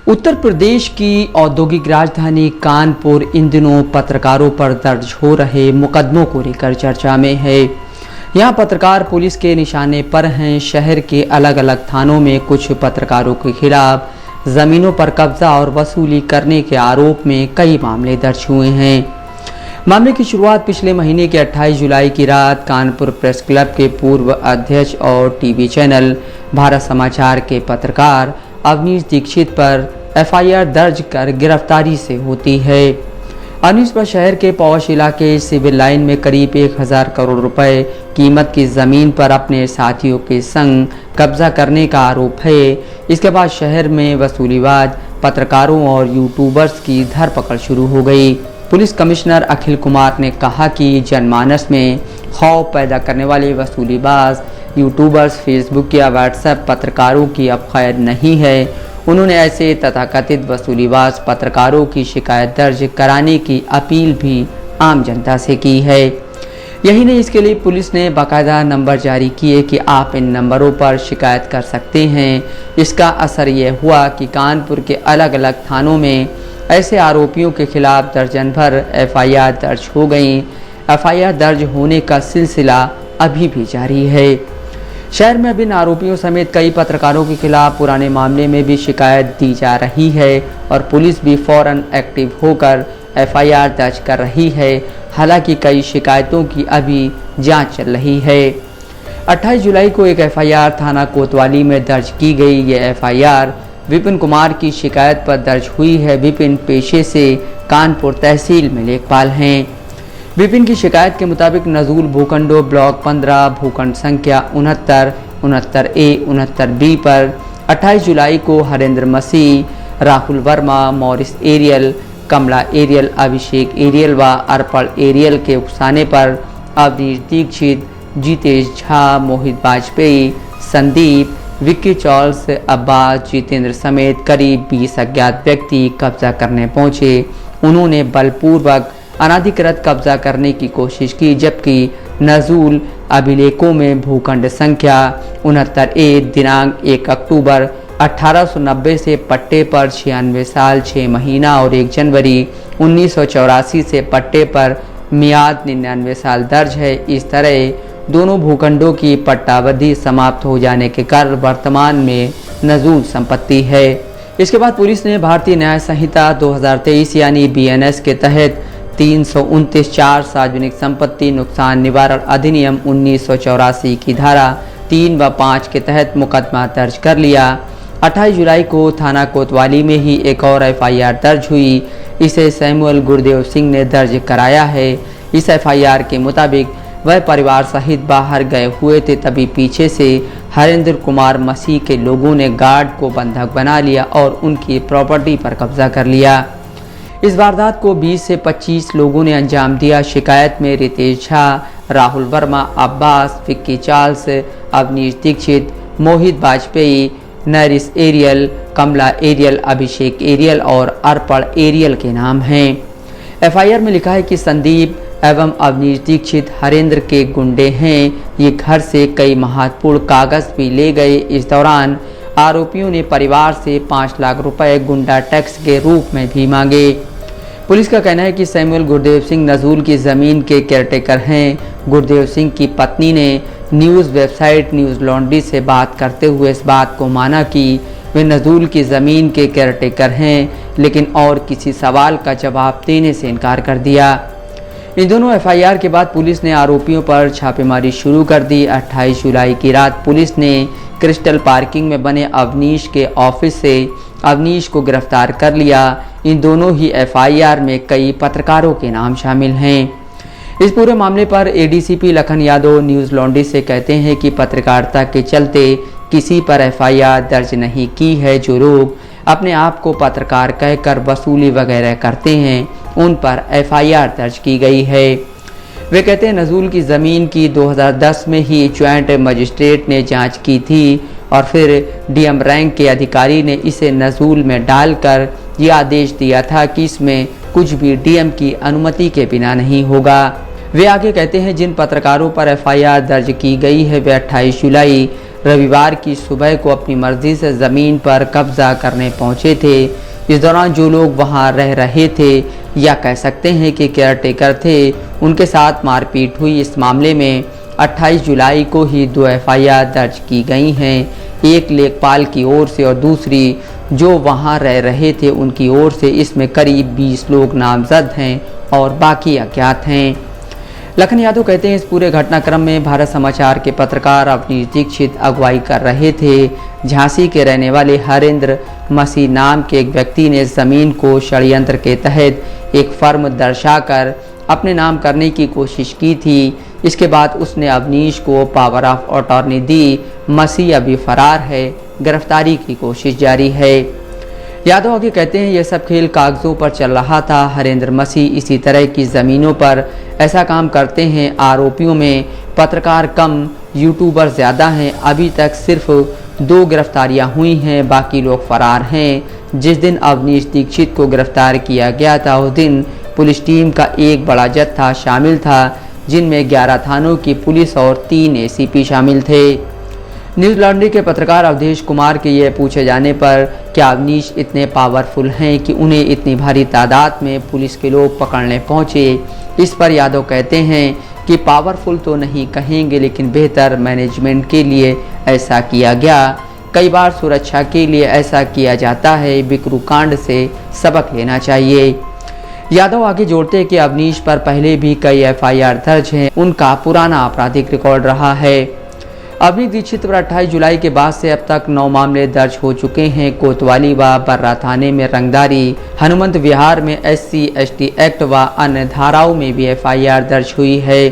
उत्तर प्रदेश की औद्योगिक राजधानी कानपुर इन दिनों पत्रकारों पर दर्ज हो रहे मुकदमों को लेकर चर्चा में है। यहाँ पत्रकार पुलिस के निशाने पर हैं। शहर के अलग अलग थानों में कुछ पत्रकारों के खिलाफ जमीनों पर कब्जा और वसूली करने के आरोप में कई मामले दर्ज हुए हैं। मामले की शुरुआत पिछले महीने के 28 जुलाई की रात कानपुर प्रेस क्लब के पूर्व अध्यक्ष और टीवी चैनल भारत समाचार के पत्रकार अवनीश दीक्षित पर एफआईआर दर्ज कर गिरफ्तारी से होती है। अवनीश पर शहर के पौष इलाके सिविल लाइन में करीब 1000 करोड़ रुपए कीमत की जमीन पर अपने साथियों के संग कब्जा करने का आरोप है। इसके बाद शहर में वसूलीबाज पत्रकारों और यूट्यूबर्स की धरपकड़ शुरू हो गई। पुलिस कमिश्नर अखिल कुमार ने कहा कि जनमानस में खौफ पैदा करने वाले वसूलीबाज यूट्यूबर्स फेसबुक या व्हाट्सएप पत्रकारों की अब खैर नहीं है। उन्होंने ऐसे तथाकथित वसूलीबाज पत्रकारों की शिकायत दर्ज कराने की अपील भी आम जनता से की है। यही नहीं, इसके लिए पुलिस ने बाकायदा नंबर जारी किए कि आप इन नंबरों पर शिकायत कर सकते हैं। इसका असर यह हुआ कि कानपुर के अलग अलग थानों में ऐसे आरोपियों के खिलाफ दर्जन भर एफआईआर दर्ज हो गई। एफआईआर दर्ज होने का सिलसिला अभी भी जारी है। शहर में अभी आरोपियों समेत कई पत्रकारों के खिलाफ पुराने मामले में भी शिकायत दी जा रही है और पुलिस भी फौरन एक्टिव होकर एफआईआर दर्ज कर रही है। हालांकि कई शिकायतों की अभी जांच चल रही है। 28 जुलाई को एक एफआईआर थाना कोतवाली में दर्ज की गई। ये एफआईआर विपिन कुमार की शिकायत पर दर्ज हुई है। विपिन पेशे से कानपुर तहसील में लेखपाल हैं। विपिन की शिकायत के मुताबिक नजूल भूखंडों ब्लॉक 15 भूखंड संख्या 69, 69A, 69B पर 28 जुलाई को हरेंद्र मसीह, राहुल वर्मा, मॉरिस एरियल, कमला एरियल, अभिषेक एरियल व अर्पण एरियल के उकसाने पर अवनीश दीक्षित, जितेश झा, मोहित वाजपेयी, संदीप, विक्की चौल्स, अब्बास, जितेंद्र समेत करीब 20 अज्ञात व्यक्ति कब्जा करने पहुंचे। उन्होंने बलपूर्वक अनाधिकृत कब्जा करने की कोशिश की, जबकि नजूल अभिलेखों में भूखंड संख्या 69A दिनांक 1 अक्टूबर 1890 से पट्टे पर 96 साल 6 महीना और 1 जनवरी 1984 से पट्टे पर मियाद 99 साल दर्ज है। इस तरह दोनों भूखंडों की पट्टावधि समाप्त हो जाने के कारण वर्तमान में नजूल संपत्ति है। इसके बाद पुलिस ने भारतीय न्याय संहिता 2023 यानी BNS के तहत 329(4) सार्वजनिक संपत्ति नुकसान निवारण अधिनियम 1984 की धारा 3 व 5 के तहत मुकदमा दर्ज कर लिया। 28 जुलाई को थाना कोतवाली में ही एक और एफआईआर दर्ज हुई। इसे सैमुअल गुरदेव सिंह ने दर्ज कराया है। इस एफआईआर के मुताबिक वह परिवार सहित बाहर गए हुए थे, तभी पीछे से हरेंद्र कुमार मसीह के लोगों ने गार्ड को बंधक बना लिया और उनकी प्रॉपर्टी पर कब्जा कर लिया। इस वारदात को 20 से 25 लोगों ने अंजाम दिया। शिकायत में रितेश झा, राहुल वर्मा, अब्बास, विक्की चार्ल्स, अवनीश दीक्षित, मोहित वाजपेयी, नरिस एरियल, कमला एरियल, अभिषेक एरियल और अर्पण एरियल के नाम हैं। एफआईआर में लिखा है कि संदीप एवं अवनीश दीक्षित हरेंद्र के गुंडे हैं। ये घर से कई महत्वपूर्ण कागज भी ले गए। इस दौरान आरोपियों ने परिवार से 5 लाख रुपए गुंडा टैक्स के रूप में भी मांगे। पुलिस का कहना है कि सैमुअल गुरदेव सिंह नजूल की ज़मीन के केयरटेकर हैं। गुरदेव सिंह की पत्नी ने न्यूज़ वेबसाइट न्यूज़ लॉन्ड्री से बात करते हुए इस बात को माना कि वे नजूल की ज़मीन के केयरटेकर हैं, लेकिन और किसी सवाल का जवाब देने से इनकार कर दिया। इन दोनों एफआईआर के बाद पुलिस ने आरोपियों पर छापेमारी शुरू कर दी। 28 जुलाई की रात पुलिस ने क्रिस्टल पार्किंग में बने अवनीश के ऑफिस से अवनीश को गिरफ्तार कर लिया। इन दोनों ही एफआईआर में कई पत्रकारों के नाम शामिल हैं। इस पूरे मामले पर ADCP Lakhan Yadav news laundry से कहते हैं कि पत्रकारिता के चलते किसी पर एफआईआर दर्ज नहीं की है। जो लोग अपने आप को पत्रकार कहकर वसूली वगैरह करते हैं, उन पर एफआईआर दर्ज की गई है। वे कहते हैं नजूल की ज़मीन की 2010 में ही ज्वाइंट मजिस्ट्रेट ने जांच की थी और फिर डीएम रैंक के अधिकारी ने इसे नजूल में डालकर ये आदेश दिया था कि इसमें कुछ भी डीएम की अनुमति के बिना नहीं होगा। वे आगे कहते हैं जिन पत्रकारों पर एफआईआर दर्ज की गई है वे 28 जुलाई रविवार की सुबह को अपनी मर्जी से ज़मीन पर कब्जा करने पहुंचे थे। इस दौरान जो लोग वहां रह रहे थे या कह सकते हैं कि केयरटेकर थे, उनके साथ मारपीट हुई। इस मामले में 28 जुलाई को ही 2 एफआईआर दर्ज की गई हैं, एक लेखपाल की ओर से और दूसरी जो वहां रह रहे थे उनकी ओर से। इसमें करीब 20 लोग नामजद हैं और बाकी अज्ञात हैं। लखन यादव कहते हैं, इस पूरे घटनाक्रम में भारत समाचार के पत्रकार अवनीश दीक्षित अगुवाई कर रहे थे। झांसी के रहने वाले हरेंद्र मसीह नाम के एक व्यक्ति ने ज़मीन को षड्यंत्र के तहत एक फर्म दर्शाकर अपने नाम करने की कोशिश की थी। इसके बाद उसने अवनीश को पावर ऑफ अटॉर्नी दी। मसीह अभी फरार है, गिरफ्तारी की कोशिश जारी है। यादव आगे कहते हैं, यह सब खेल कागजों पर चल रहा था। हरेंद्र मसीह इसी तरह की ज़मीनों पर ऐसा काम करते हैं। आरोपियों में पत्रकार कम, यूट्यूबर ज़्यादा हैं। अभी तक सिर्फ 2 गिरफ्तारियां हुई हैं, बाकी लोग फरार हैं। जिस दिन अवनीश दीक्षित को गिरफ्तार किया गया था उस दिन पुलिस टीम का एक बड़ा जत्था शामिल था, जिनमें 11 थानों की पुलिस और 3 एसीपी शामिल थे। न्यूज़ लॉन्ड्री के पत्रकार अवधेश कुमार के ये पूछे जाने पर क्या अवनीश इतने पावरफुल हैं कि उन्हें इतनी भारी तादाद में पुलिस के लोग पकड़ने पहुंचे, इस पर यादव कहते हैं कि पावरफुल तो नहीं कहेंगे, लेकिन बेहतर मैनेजमेंट के लिए ऐसा किया गया। कई बार सुरक्षा के लिए ऐसा किया जाता है। बिकरू कांड से सबक लेना चाहिए। यादव आगे जोड़ते हैं कि अवनीश पर पहले भी कई एफआईआर दर्ज हैं, उनका पुराना आपराधिक रिकॉर्ड रहा है। अवनीश दीक्षित पर 28 जुलाई के बाद से अब तक 9 मामले दर्ज हो चुके हैं। कोतवाली व बर्रा थाने में रंगदारी, हनुमंत विहार में SC/ST एक्ट व अन्य धाराओं में भी एफआईआर दर्ज हुई है।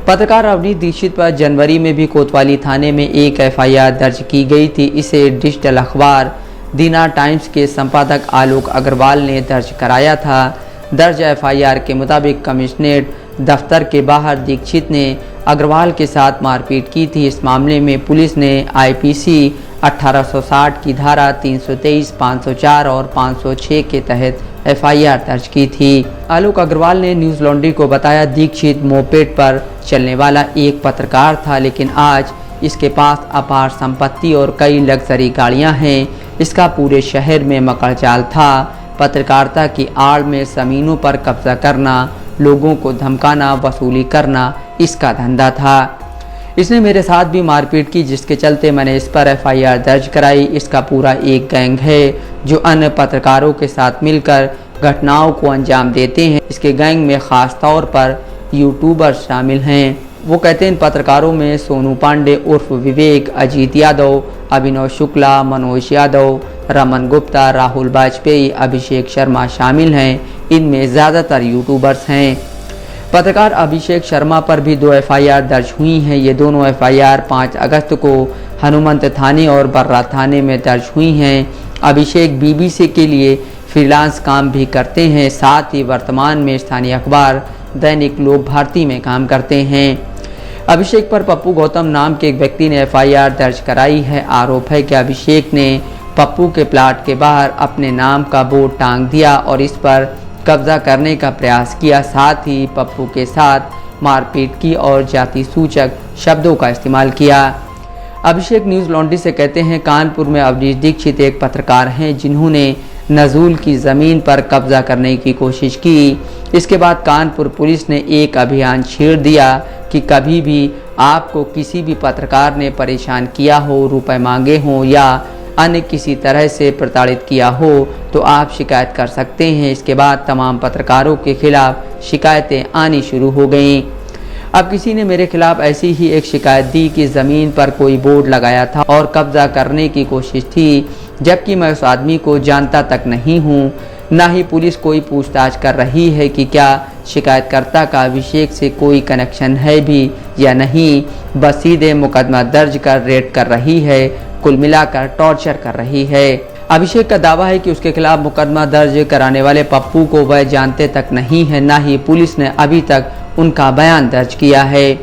पत्रकार अवनीश दीक्षित पर जनवरी में भी कोतवाली थाने में एक एफआईआर दर्ज की गई थी। इसे डिजिटल अखबार दीना टाइम्स के संपादक आलोक अग्रवाल ने दर्ज कराया था। दर्ज एफआईआर के मुताबिक कमिश्नरेट दफ्तर के बाहर दीक्षित ने अग्रवाल के साथ मारपीट की थी। इस मामले में पुलिस ने IPC 1860 की धारा 323, 504 और 506 के तहत एफआईआर दर्ज की थी। आलोक अग्रवाल ने न्यूज़ लॉन्ड्री को बताया, दीक्षित मोपेड पर चलने वाला एक पत्रकार था, लेकिन आज इसके पास अपार संपत्ति और कई लग्जरी गाड़ियां हैं। इसका पूरे शहर में मकड़जाल था। पत्रकारिता की आड़ में ज़मीनों पर कब्जा करना, लोगों को धमकाना, वसूली करना इसका धंधा था। इसने मेरे साथ भी मारपीट की, जिसके चलते मैंने इस पर एफआईआर दर्ज कराई। इसका पूरा एक गैंग है जो अन्य पत्रकारों के साथ मिलकर घटनाओं को अंजाम देते हैं। इसके गैंग में ख़ास तौर पर यूट्यूबर शामिल हैं। वो कहते हैं, इन पत्रकारों में सोनू पांडे उर्फ विवेक, अजीत यादव, अभिनव शुक्ला, मनोज यादव, रमन गुप्ता, राहुल वाजपेयी, अभिषेक शर्मा शामिल हैं। इनमें ज़्यादातर यूट्यूबर्स हैं। पत्रकार अभिषेक शर्मा पर भी 2 एफआईआर दर्ज हुई हैं। ये दोनों एफआईआर 5 अगस्त को हनुमंत थाने और बर्रा थाने में दर्ज हुई हैं। अभिषेक BBC के लिए फ्रीलांस काम भी करते हैं, साथ ही वर्तमान में स्थानीय अखबार दैनिक लोक भारती में काम करते हैं। अभिषेक पर पप्पू गौतम नाम के एक व्यक्ति ने एफआईआर दर्ज कराई है। आरोप है कि अभिषेक ने पप्पू के प्लाट के बाहर अपने नाम का बोर्ड टांग दिया और इस पर कब्जा करने का प्रयास किया। साथ ही पप्पू के साथ मारपीट की और जाति सूचक शब्दों का इस्तेमाल किया। अभिषेक न्यूज़ लॉन्ड्री से कहते हैं, कानपुर में अवनीश दीक्षित एक पत्रकार हैं जिन्होंने नजूल की ज़मीन पर कब्जा करने की कोशिश की। इसके बाद कानपुर पुलिस ने एक अभियान छेड़ दिया कि कभी भी आपको किसी भी पत्रकार ने परेशान किया हो, रुपए मांगे हों या अन्य किसी तरह से प्रताड़ित किया हो तो आप शिकायत कर सकते हैं। इसके बाद तमाम पत्रकारों के खिलाफ शिकायतें आनी शुरू हो गईं। अब किसी ने मेरे खिलाफ ऐसी ही एक शिकायत दी कि ज़मीन पर कोई बोर्ड लगाया था और कब्जा करने की कोशिश थी, जबकि मैं उस आदमी को जानता तक नहीं हूँ। ना ही पुलिस कोई पूछताछ कर रही है कि क्या शिकायतकर्ता का अभिषेक से कोई कनेक्शन है भी या नहीं, बस सीधे मुकदमा दर्ज कर रेड कर रही है, कुल मिलाकर टॉर्चर कर रही है। अभिषेक का दावा है कि उसके खिलाफ मुकदमा दर्ज कराने वाले पप्पू को वह जानते तक नहीं है, ना ही पुलिस ने अभी तक उनका बयान दर्ज किया है।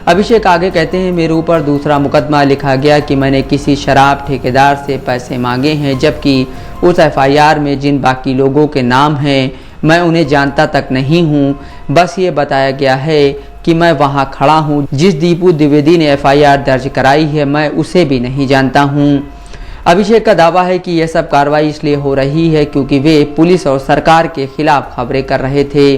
अभिषेक आगे कहते हैं, मेरे ऊपर दूसरा मुकदमा लिखा गया कि मैंने किसी शराब ठेकेदार से पैसे मांगे हैं, जबकि उस एफआईआर में जिन बाकी लोगों के नाम हैं मैं उन्हें जानता तक नहीं हूं। बस ये बताया गया है कि मैं वहां खड़ा हूं। जिस दीपू द्विवेदी ने एफआईआर दर्ज कराई है मैं उसे भी नहीं जानता हूं। अभिषेक का दावा है कि यह सब कार्रवाई इसलिए हो रही है क्योंकि वे पुलिस और सरकार के खिलाफ खबरें कर रहे थे।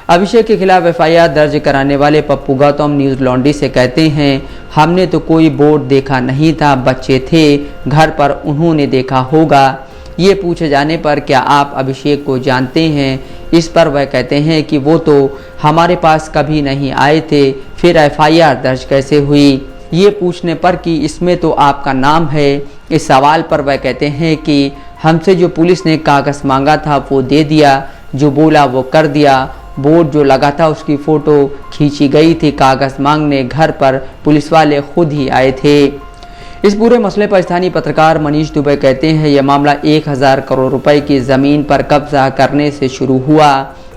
अभिषेक के खिलाफ एफआईआर दर्ज कराने वाले पप्पू गौतम न्यूज लॉन्ड्री से कहते हैं, हमने तो कोई बोर्ड देखा नहीं था, बच्चे थे घर पर, उन्होंने देखा होगा। ये पूछे जाने पर क्या आप अभिषेक को जानते हैं, इस पर वह कहते हैं कि वो तो हमारे पास कभी नहीं आए थे, फिर एफआईआर दर्ज कैसे हुई। ये पूछने पर कि इसमें तो आपका नाम है, इस सवाल पर वह कहते हैं कि हमसे जो पुलिस ने कागज मांगा था वो दे दिया, जो बोला वो कर दिया। बोर्ड जो लगा था उसकी फ़ोटो खींची गई थी, कागज मांगने घर पर पुलिस वाले खुद ही आए थे। इस पूरे मसले पर स्थानीय पत्रकार मनीष दुबे कहते हैं, यह मामला 1000 करोड़ रुपए की ज़मीन पर कब्जा करने से शुरू हुआ।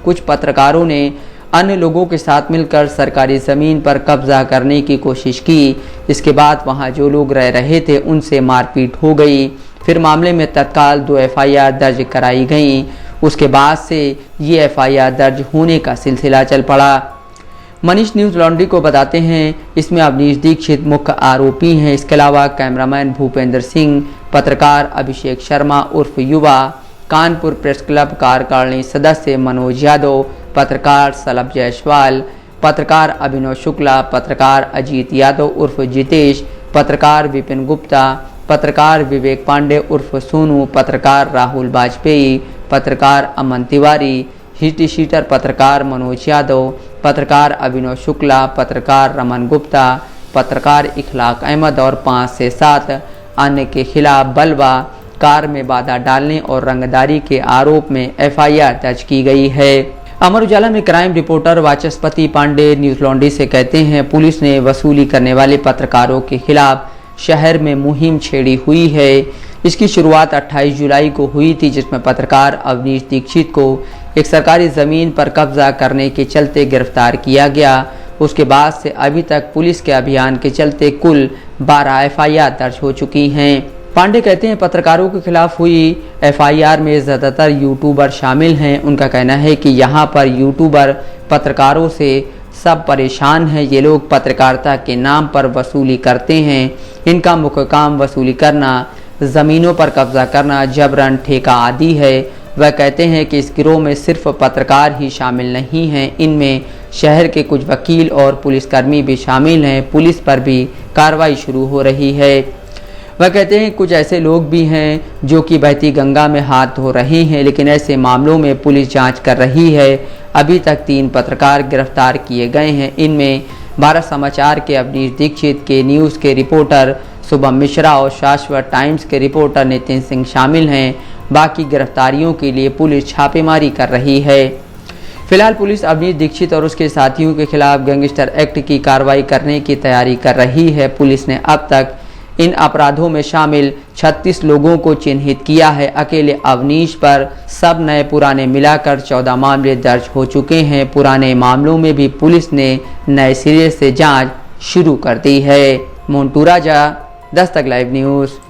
कुछ पत्रकारों ने अन्य लोगों के साथ मिलकर सरकारी ज़मीन पर कब्जा करने की कोशिश की। इसके बाद वहां जो लोग रह रहे थे उनसे मारपीट हो गई। फिर मामले में तत्काल 2 एफआईआर दर्ज कराई गई। उसके बाद से ये एफआईआर दर्ज होने का सिलसिला चल पड़ा। मनीष न्यूज लॉन्ड्री को बताते हैं, इसमें अवनीश दीक्षित मुख्य आरोपी हैं। इसके अलावा कैमरामैन भूपेंद्र सिंह, पत्रकार अभिषेक शर्मा उर्फ युवा, कानपुर प्रेस क्लब कार्यकारिणी सदस्य मनोज यादव, पत्रकार सलभ जायसवाल, पत्रकार अभिनव शुक्ला, पत्रकार अजीत यादव उर्फ जितेश, पत्रकार विपिन गुप्ता, पत्रकार विवेक पांडे उर्फ सोनू, पत्रकार राहुल वाजपेयी, पत्रकार अमन तिवारी, हिस्ट्री शीटर पत्रकार मनोज यादव, पत्रकार अभिनव शुक्ला, पत्रकार रमन गुप्ता, पत्रकार इखलाक अहमद और 5 से 7 अन्य के खिलाफ बलवा, कार में बाधा डालने और रंगदारी के आरोप में एफआईआर दर्ज की गई है। अमर उजाला में क्राइम रिपोर्टर वाचस्पति पांडे न्यूज लॉन्ड्री से कहते हैं, पुलिस ने वसूली करने वाले पत्रकारों के खिलाफ शहर में मुहिम छेड़ी हुई है। इसकी शुरुआत 28 जुलाई को हुई थी, जिसमें पत्रकार अवनीश दीक्षित को एक सरकारी ज़मीन पर कब्जा करने के चलते गिरफ्तार किया गया। उसके बाद से अभी तक पुलिस के अभियान के चलते कुल 12 एफआईआर दर्ज हो चुकी हैं। पांडे कहते हैं, पत्रकारों के खिलाफ हुई एफआईआर में ज़्यादातर यूट्यूबर शामिल हैं। उनका कहना है कि यहाँ पर यूट्यूबर पत्रकारों से सब परेशान हैं। ये लोग पत्रकारिता के नाम पर वसूली करते हैं। इनका मुख्य काम वसूली करना, ज़मीनों पर कब्जा करना, जबरन ठेका आदि है। वह कहते हैं कि इस गिरोह में सिर्फ पत्रकार ही शामिल नहीं हैं, इनमें शहर के कुछ वकील और पुलिसकर्मी भी शामिल हैं। पुलिस पर भी कार्रवाई शुरू हो रही है। वह कहते हैं कुछ ऐसे लोग भी हैं जो कि बहती गंगा में हाथ धो रहे हैं, लेकिन ऐसे मामलों में पुलिस जांच कर रही है। अभी तक 3 पत्रकार गिरफ्तार किए गए हैं। इनमें भारत समाचार के अवनीश दीक्षित, के न्यूज़ के रिपोर्टर शुभम मिश्रा और शाश्वत टाइम्स के रिपोर्टर नितिन सिंह शामिल हैं। बाकी गिरफ्तारियों के लिए पुलिस छापेमारी कर रही है। फिलहाल पुलिस अवनीश दीक्षित और उसके साथियों के खिलाफ गैंगस्टर एक्ट की कार्रवाई करने की तैयारी कर रही है। पुलिस ने अब तक इन अपराधों में शामिल 36 लोगों को चिन्हित किया है। अकेले अवनीश पर सब नए पुराने मिलाकर 14 मामले दर्ज हो चुके हैं। पुराने मामलों में भी पुलिस ने नए सिरे से जांच शुरू कर दी है। मोन्टू राजा, दस्तक लाइव न्यूज़।